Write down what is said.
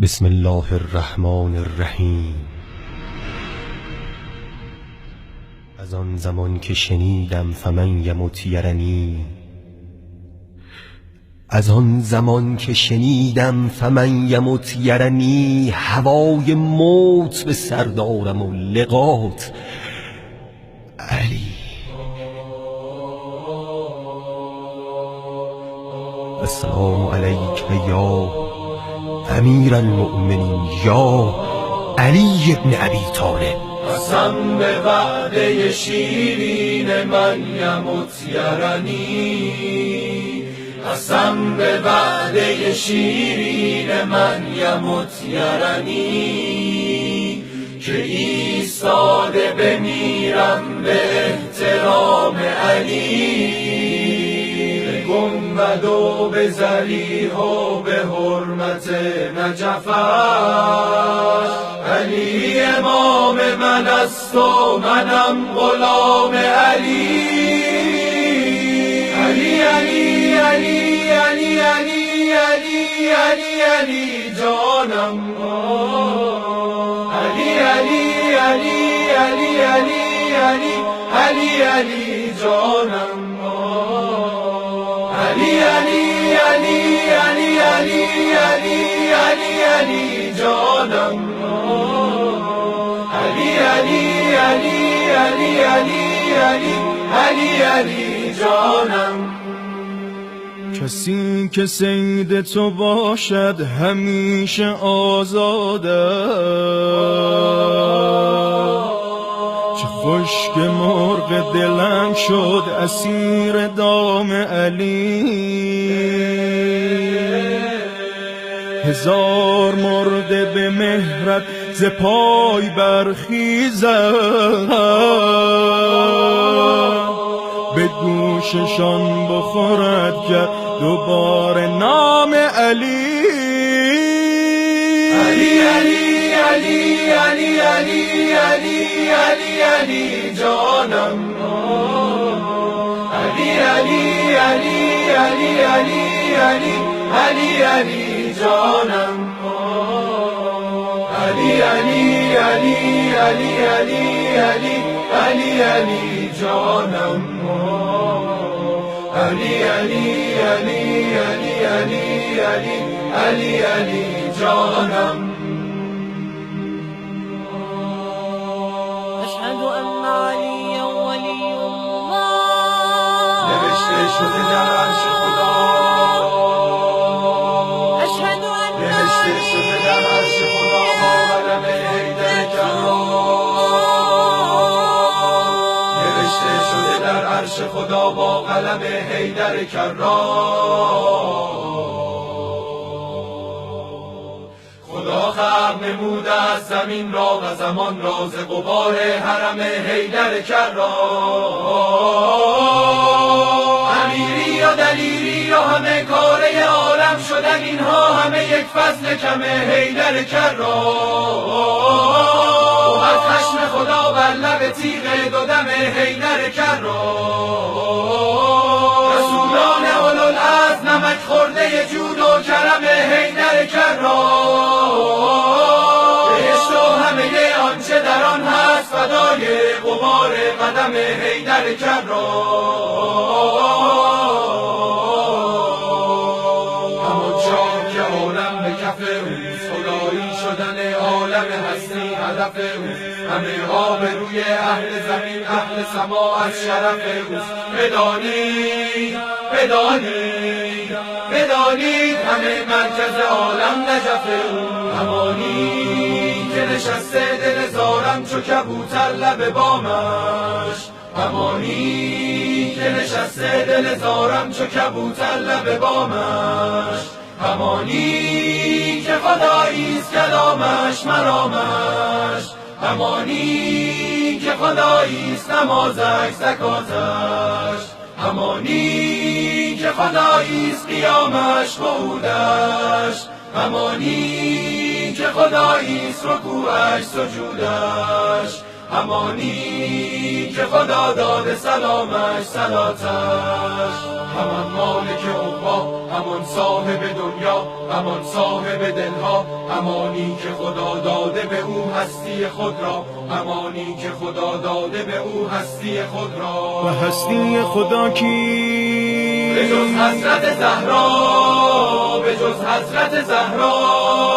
بسم الله الرحمن الرحیم. از آن زمان که شنیدم فمن یمت یرنی، از آن زمان که شنیدم فمن یمت یرنی، هوای موت به سر دارم و لقات علی. السلام علیک یا امیر المؤمنین یا علی ابن ابی طالب. قسم به وعده شیرین من یمت یرنی، قسم به وعده شیرین من یمت یرنی، که ایستاده بمیرم به احترام علی، به گنبد و به ضریح و به حرمت نجفش. علی امام من است و منم غلام علی. علی علی علی علی علی علی علی علی جانم، علی علی علی علی علی علی علی علی جانم، علی علی علی علی علی علی علی علی جانم، علی علی علی علی علی علی علی علی جانم. کسی که صید تو باشد همیشه آزاد است، چه خوش که مرغ دلم شد اسیر دام علی. هزار مرده به مهرت ز پای برخیزد، به گوششان بخورد که دوباره نام علی. علی علی علی علی علی علی علی علی جانم، علی علی علی علی علی علی علی علی جانم، علی علی علی علی علی علی علی علی جانم، علی علی علی علی علی علی علی علی جانم. أشهد أن عليا ولي الله. نوشته شده در عرش خدا، أشهد أن نوشته شده در عرش خدا با قلم حیدر کرام، نوشته شده در عرش خدا با قلم حیدر کرام. خدا خلق نموده از زمین را و زمان را ز غبار حرم حیدر کرام. امیری یا دلیری یا همه کاره عالم شدن، اینها همه یک فصل کم حیدر کرام. از خشم خدا بر لب تیغ دو دم حیدر کرام. رسولان اولوالعزم نمک خورده جود و کرم حیدر کرام. بهشت و همه آنچه در آن هست فدای غبار قدم حیدر کرام. همان جا که عالم به کف اوست، خدایی شدن عالم هستی هدف اوست، همه آبروی اهل زمین اهل سما از شرف اوست. بدانید بدانید بدانید همه مرکز عالم نجف او، همانی که نشسته دل زارم چو کبوتر لب بامش، همانی که نشسته دل زارم چو کبوتر لب بامش، همانی که خداییست کلامش مرامش، همانی که خداییست نمازش زکاتش، همانی که خداییست قیامش قعودش، همانی که خداییست رکوعش سجودش، همانی که خدا داده سلامش صلاتش، همان مالک عقبا، همان صاحب دنیا، همان صاحب دلها، همانی که خدا داده به او هستی خود را، همانی که خدا داده به او هستی خود را. و هستی خدا کی به جز حضرت زهرا، به جز حضرت زهرا،